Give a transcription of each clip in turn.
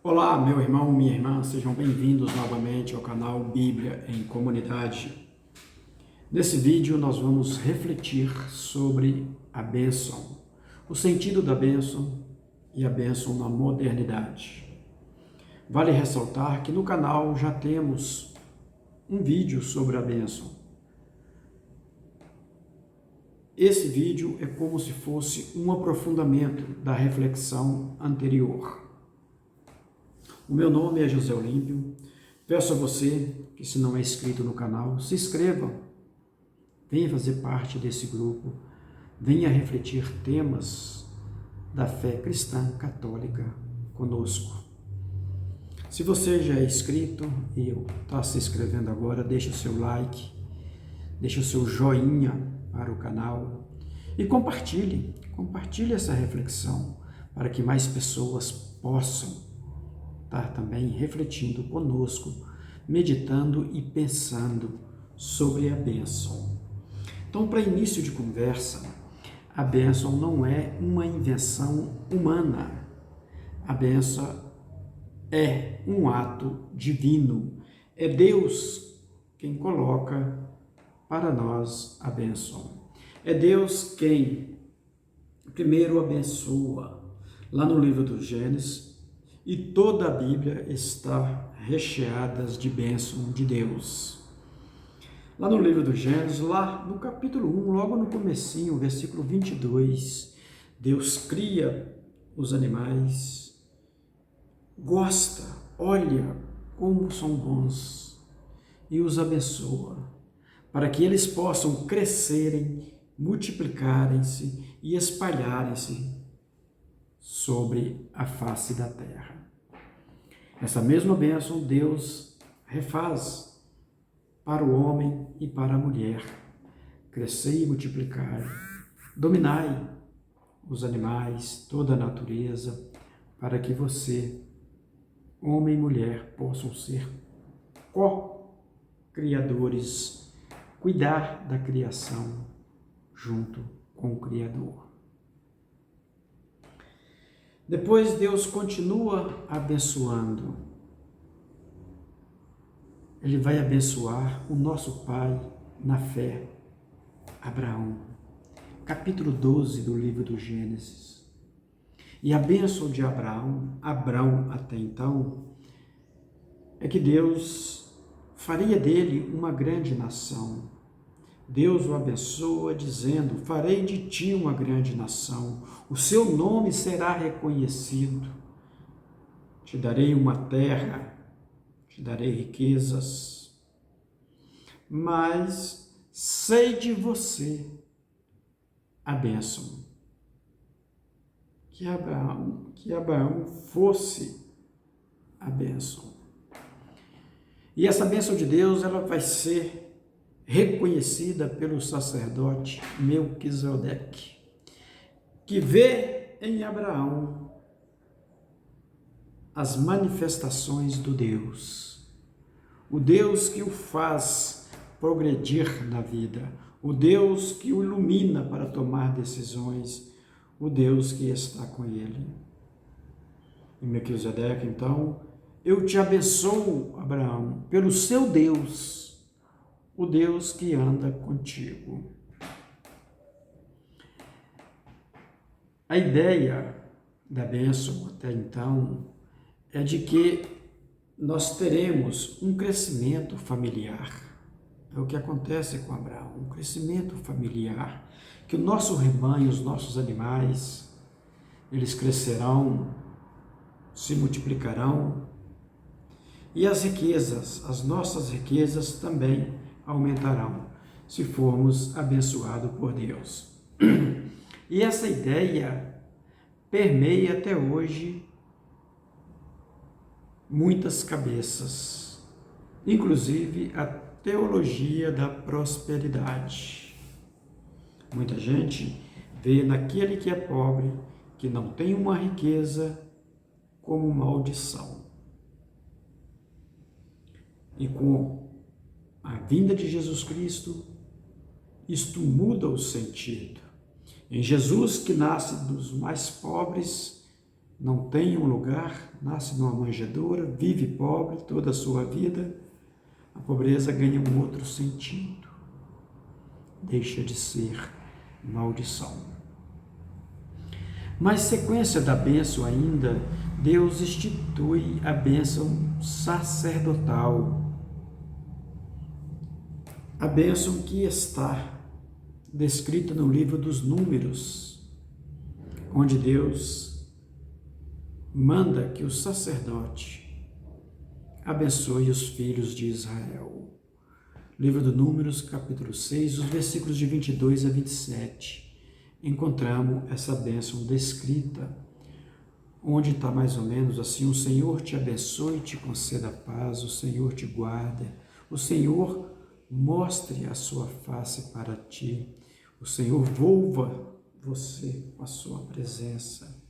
Olá, meu irmão, minha irmã, sejam bem-vindos novamente ao canal Bíblia em Comunidade. Nesse vídeo nós vamos refletir sobre a bênção, o sentido da bênção e a bênção na modernidade. Vale ressaltar que no canal já temos um vídeo sobre a bênção. Esse vídeo é como se fosse um aprofundamento da reflexão anterior. O meu nome é José Olímpio. Peço a você que, se não é inscrito no canal, se inscreva. Venha fazer parte desse grupo. Venha refletir temas da fé cristã católica conosco. Se você já é inscrito e está se inscrevendo agora, deixe o seu like, deixe o seu joinha para o canal e compartilhe essa reflexão para que mais pessoas possam estar também refletindo conosco, meditando e pensando sobre a bênção. Então, para início de conversa, a bênção não é uma invenção humana. A bênção é um ato divino. É Deus quem coloca para nós a bênção. É Deus quem primeiro abençoa. Lá no livro do Gênesis, e toda a Bíblia está recheada de bênção de Deus. Lá no livro do Gênesis, lá no capítulo 1, logo no comecinho, versículo 22, Deus cria os animais, gosta, olha como são bons e os abençoa, para que eles possam crescerem, multiplicarem-se e espalharem-se sobre a face da terra. Essa mesma bênção Deus refaz para o homem e para a mulher. Crescei e multiplicai, dominai os animais, toda a natureza, para que você, homem e mulher, possam ser co-criadores, cuidar da criação junto com o Criador. Depois Deus continua abençoando. Ele vai abençoar o nosso pai na fé, Abraão. Capítulo 12 do livro do Gênesis. E a bênção de Abraão até então, é que Deus faria dele uma grande nação. Deus o abençoa dizendo: farei de ti uma grande nação, o seu nome será reconhecido, te darei uma terra, te darei riquezas, mas sei de você a bênção, que Abraão fosse a bênção. E essa bênção de Deus, ela vai ser reconhecida pelo sacerdote Melquisedeque, que vê em Abraão as manifestações do Deus, o Deus que o faz progredir na vida, o Deus que o ilumina para tomar decisões, o Deus que está com ele. E Melquisedeque, então: eu te abençoo, Abraão, pelo seu Deus, o Deus que anda contigo. A ideia da bênção até então é de que nós teremos um crescimento familiar. É o que acontece com Abraão, um crescimento familiar, que o nosso rebanho, os nossos animais, eles crescerão, se multiplicarão, e as riquezas, as nossas riquezas também aumentarão, se formos abençoados por Deus. E essa ideia permeia até hoje muitas cabeças, inclusive a teologia da prosperidade. Muita gente vê naquele que é pobre, que não tem uma riqueza, como maldição. E com a vinda de Jesus Cristo, isto muda o sentido. Em Jesus, que nasce dos mais pobres, não tem um lugar, nasce numa manjedoura, vive pobre toda a sua vida, a pobreza ganha um outro sentido. Deixa de ser maldição. Mas sequência da bênção ainda, Deus institui a bênção sacerdotal. A bênção que está descrita no livro dos Números, onde Deus manda que o sacerdote abençoe os filhos de Israel. Livro do Números, capítulo 6, os versículos de 22 a 27. Encontramos essa bênção descrita, onde está mais ou menos assim: o Senhor te abençoe e te conceda paz, o Senhor te guarde, o Senhor mostre a sua face para ti, o Senhor volva você com a sua presença.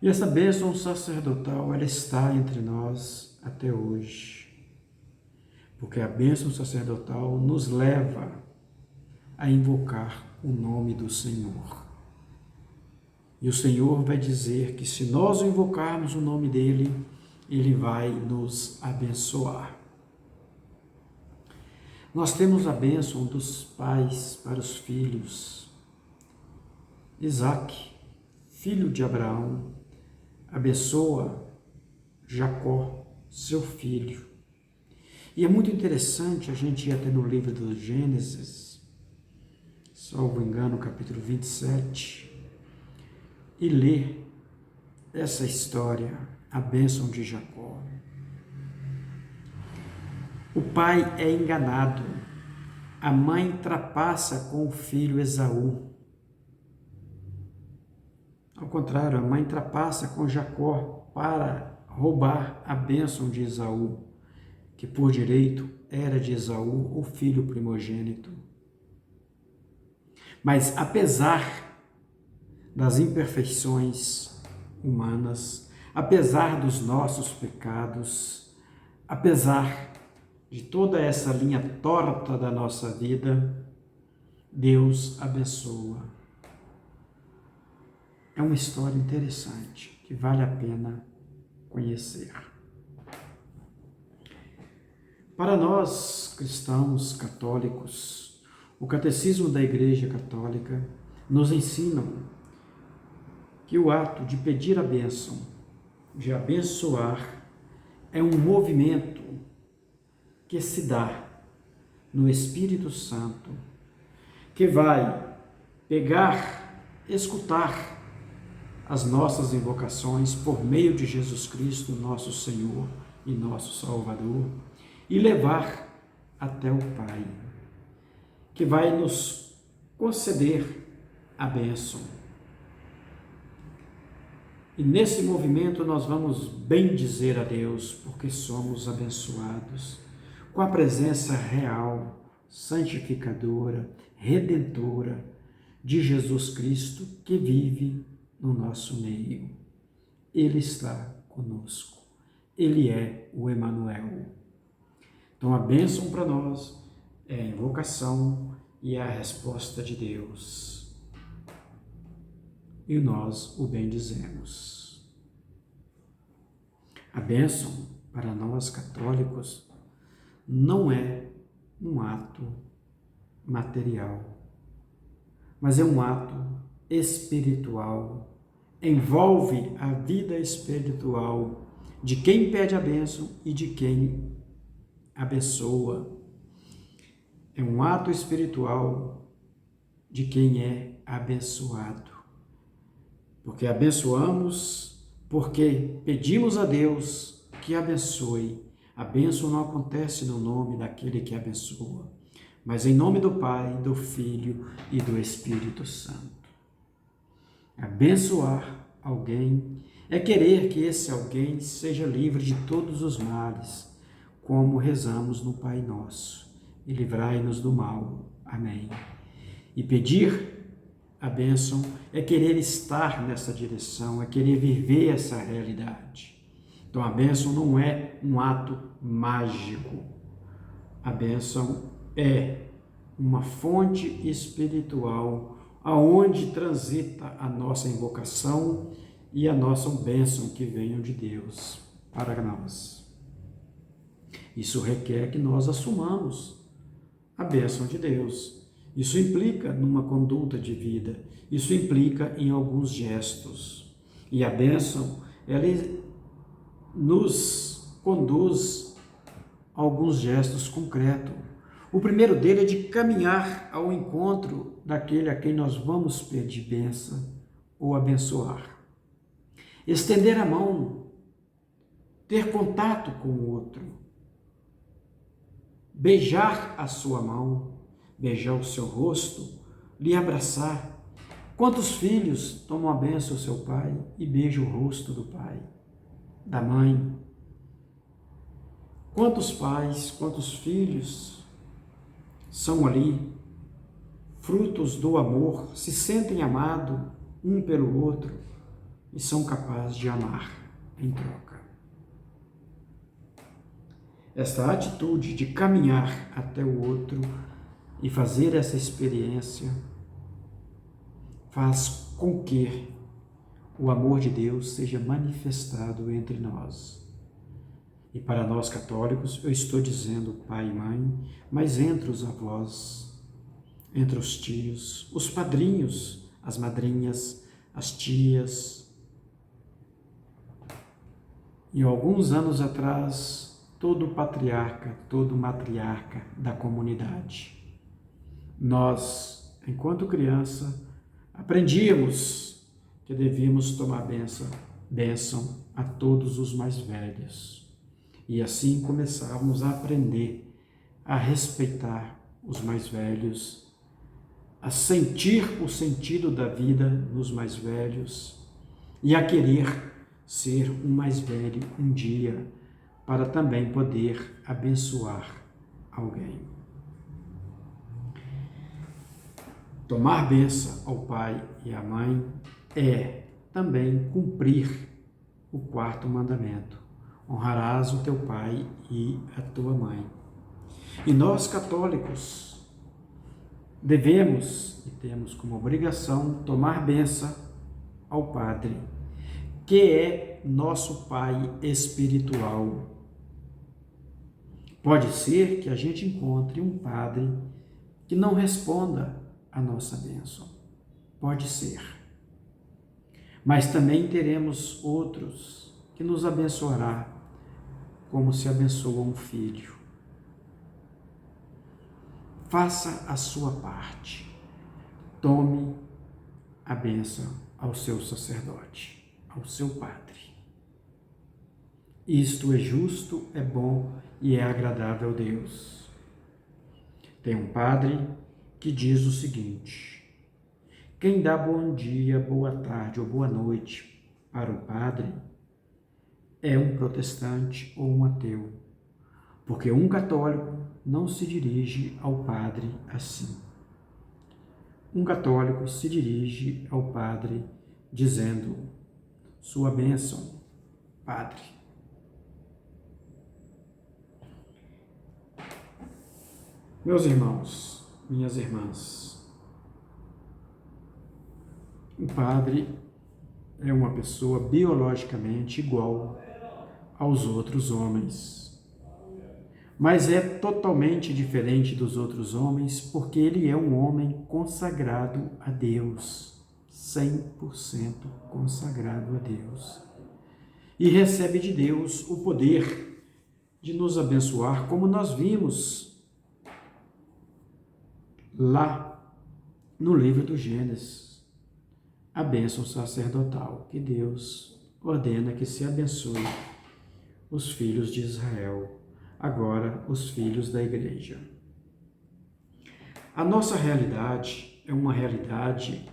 E essa bênção sacerdotal, ela está entre nós até hoje, porque a bênção sacerdotal nos leva a invocar o nome do Senhor. E o Senhor vai dizer que se nós invocarmos o nome dele, ele vai nos abençoar. Nós temos a bênção dos pais para os filhos. Isaque, filho de Abraão, abençoa Jacó, seu filho. E é muito interessante a gente ir até no livro do Gênesis, salvo engano, capítulo 27, e ler essa história, a bênção de Jacó. O pai é enganado, a mãe trapassa com o filho Esaú. Ao contrário, a mãe trapassa com Jacó para roubar a bênção de Esaú, que por direito era de Esaú, o filho primogênito. Mas apesar das imperfeições humanas, apesar dos nossos pecados, apesar de toda essa linha torta da nossa vida, Deus abençoa. É uma história interessante, que vale a pena conhecer. Para nós, cristãos católicos, o Catecismo da Igreja Católica nos ensina que o ato de pedir a bênção, de abençoar, é um movimento que se dá no Espírito Santo, que vai pegar, escutar as nossas invocações por meio de Jesus Cristo, nosso Senhor e nosso Salvador, e levar até o Pai, que vai nos conceder a bênção. E nesse movimento nós vamos bendizer a Deus, porque somos abençoados com a presença real, santificadora, redentora de Jesus Cristo, que vive no nosso meio. Ele está conosco. Ele é o Emanuel. Então a bênção para nós é a invocação e a resposta de Deus. E nós o bendizemos. A bênção para nós católicos não é um ato material, mas é um ato espiritual, envolve a vida espiritual de quem pede a bênção e de quem abençoa. É um ato espiritual de quem é abençoado, porque abençoamos, porque pedimos a Deus que abençoe. A bênção não acontece no nome daquele que abençoa, mas em nome do Pai, do Filho e do Espírito Santo. Abençoar alguém é querer que esse alguém seja livre de todos os males, como rezamos no Pai Nosso, e livrai-nos do mal. Amém. E pedir a bênção é querer estar nessa direção, é querer viver essa realidade. Então a bênção não é um ato mágico. A bênção é uma fonte espiritual aonde transita a nossa invocação e a nossa bênção que venham de Deus para nós. Isso requer que nós assumamos a bênção de Deus. Isso implica numa conduta de vida, isso implica em alguns gestos. E a bênção, ela nos conduz a alguns gestos concretos. O primeiro dele é de caminhar ao encontro daquele a quem nós vamos pedir bênção ou abençoar. Estender a mão, ter contato com o outro, beijar a sua mão, beijar o seu rosto, lhe abraçar. Quantos filhos tomam a bênção do seu pai e beijam o rosto do pai, da mãe? Quantos pais, quantos filhos são ali frutos do amor, se sentem amados um pelo outro e são capazes de amar em troca. Esta atitude de caminhar até o outro e fazer essa experiência faz com que o amor de Deus seja manifestado entre nós. E para nós católicos, eu estou dizendo pai e mãe, mas entre os avós, entre os tios, os padrinhos, as madrinhas, as tias. E alguns anos atrás, todo patriarca, todo matriarca da comunidade. Nós, enquanto criança, aprendíamos que devíamos tomar bênção a todos os mais velhos. E assim começávamos a aprender a respeitar os mais velhos, a sentir o sentido da vida nos mais velhos e a querer ser um mais velho um dia para também poder abençoar alguém. Tomar bênção ao pai e à mãe é também cumprir o quarto mandamento. Honrarás o teu pai e a tua mãe. E nós católicos devemos e temos como obrigação tomar bênção ao Padre, que é nosso Pai espiritual. Pode ser que a gente encontre um Padre que não responda a nossa bênção. Pode ser. Mas também teremos outros que nos abençoará como se abençoa um filho. Faça a sua parte. Tome a bênção ao seu sacerdote, ao seu padre. Isto é justo, é bom e é agradável a Deus. Tem um padre que diz o seguinte: quem dá bom dia, boa tarde ou boa noite para o padre é um protestante ou um ateu, porque um católico não se dirige ao padre assim. Um católico se dirige ao padre dizendo: sua bênção, padre. Meus irmãos, minhas irmãs, o padre é uma pessoa biologicamente igual aos outros homens, mas é totalmente diferente dos outros homens porque ele é um homem consagrado a Deus, 100% consagrado a Deus, e recebe de Deus o poder de nos abençoar, como nós vimos lá no livro do Gênesis, a bênção sacerdotal, que Deus ordena que se abençoe os filhos de Israel, agora os filhos da igreja. A nossa realidade é uma realidade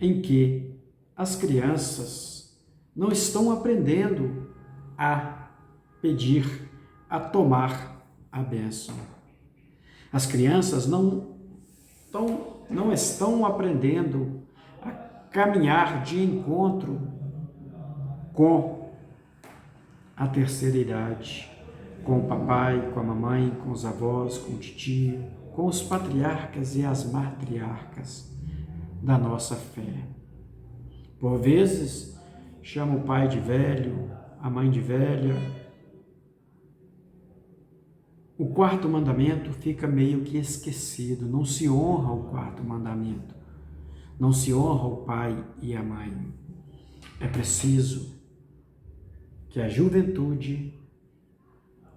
em que as crianças não estão aprendendo a pedir, a tomar a bênção. As crianças não estão aprendendo a caminhar de encontro com a terceira idade, com o papai, com a mamãe, com os avós, com o titio, com os patriarcas e as matriarcas. da nossa fé. Por vezes, chama o pai de velho, a mãe de velha. O quarto mandamento fica meio que esquecido, não se honra o quarto mandamento, não se honra o pai e a mãe. É preciso que a juventude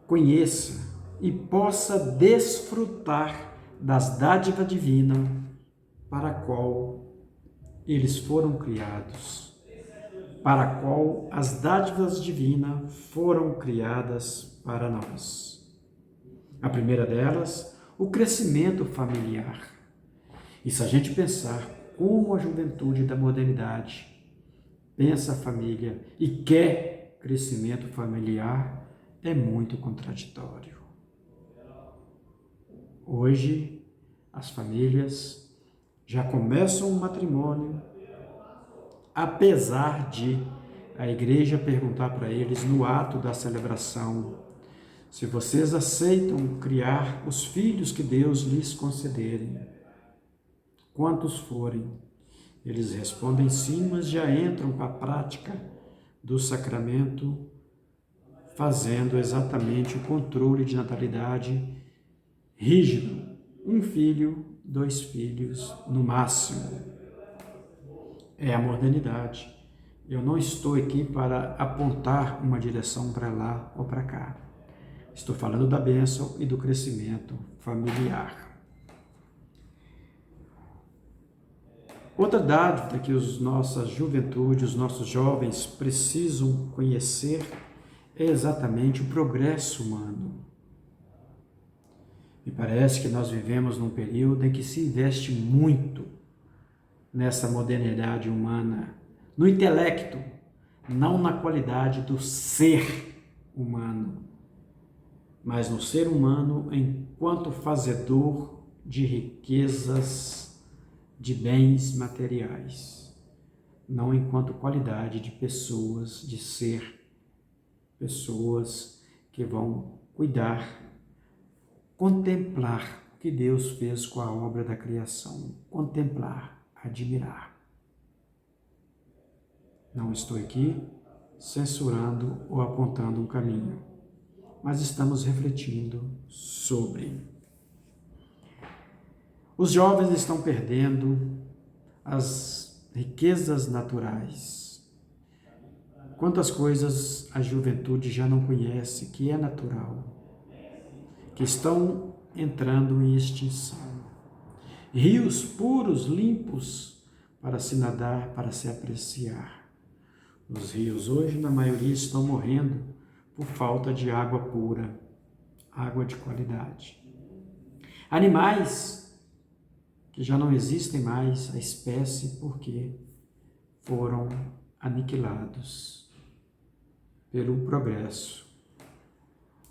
conheça e possa desfrutar das dádivas divinas para a qual eles foram criados, para a qual as dádivas divinas foram criadas para nós. A primeira delas, o crescimento familiar. E se a gente pensar como a juventude da modernidade pensa a família e quer crescimento familiar, é muito contraditório. Hoje, as famílias já começam um matrimônio, apesar de a igreja perguntar para eles no ato da celebração: se vocês aceitam criar os filhos que Deus lhes concederem, quantos forem? Eles respondem sim, mas já entram para a prática do sacramento, fazendo exatamente o controle de natalidade rígido. 1 filho, 2 filhos no máximo. É a modernidade. Eu não estou aqui para apontar uma direção para lá ou para cá. Estou falando da bênção e do crescimento familiar. Outra dádiva que nossa juventude, os nossos jovens precisam conhecer é exatamente o progresso humano. Me parece que nós vivemos num período em que se investe muito nessa modernidade humana, no intelecto, não na qualidade do ser humano, mas no ser humano enquanto fazedor de riquezas, de bens materiais, não enquanto qualidade de pessoas, de ser, pessoas que vão cuidar, contemplar o que Deus fez com a obra da criação, contemplar, admirar. Não estou aqui censurando ou apontando um caminho, mas estamos refletindo sobre. Os jovens estão perdendo as riquezas naturais. Quantas coisas a juventude já não conhece, que é natural, que estão entrando em extinção. Rios puros, limpos, para se nadar, para se apreciar. Os rios hoje, na maioria, estão morrendo por falta de água pura, água de qualidade. Animais que já não existem mais, a espécie, porque foram aniquilados pelo progresso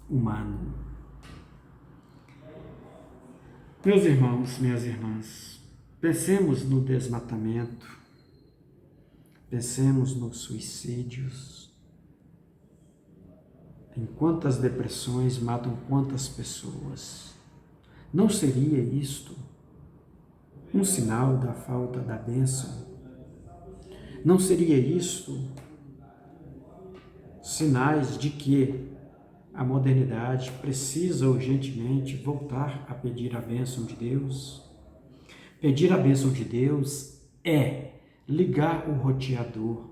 humano. Meus irmãos, minhas irmãs, pensemos no desmatamento, pensemos nos suicídios, em quantas depressões matam quantas pessoas. Não seria isto um sinal da falta da bênção? Não seria isto sinais de que a modernidade precisa urgentemente voltar a pedir a bênção de Deus? Pedir a bênção de Deus é ligar o roteador,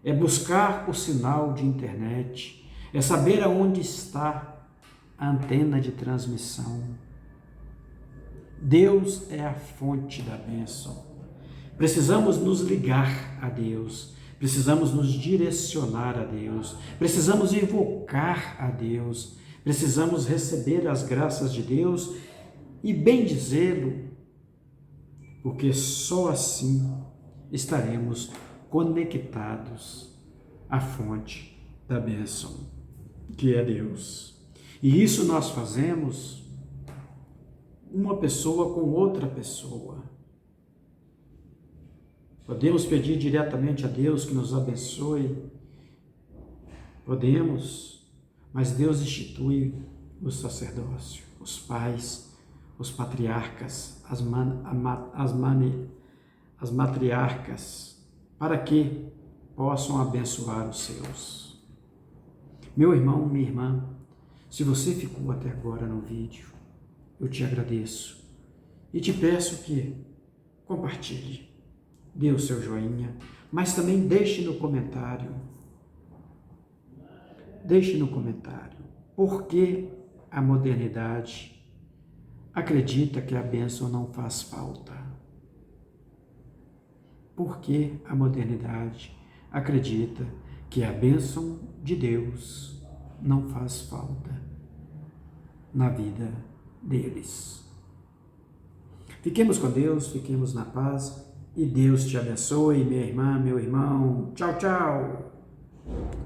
é buscar o sinal de internet, é saber aonde está a antena de transmissão. Deus é a fonte da bênção. Precisamos nos ligar a Deus, precisamos nos direcionar a Deus, precisamos invocar a Deus, precisamos receber as graças de Deus e bendizê-lo, porque só assim estaremos conectados à fonte da bênção, que é Deus. E isso nós fazemos uma pessoa com outra pessoa. Podemos pedir diretamente a Deus que nos abençoe, podemos, mas Deus institui o sacerdócio, os pais, os patriarcas, as matriarcas, para que possam abençoar os seus. Meu irmão, minha irmã, se você ficou até agora no vídeo, eu te agradeço e te peço que compartilhe, dê o seu joinha, mas também deixe no comentário por que a modernidade acredita que a bênção não faz falta. Por que a modernidade acredita que a bênção de Deus não faz falta na vida deles. Fiquemos com Deus, fiquemos na paz e Deus te abençoe, minha irmã, meu irmão. Tchau, tchau!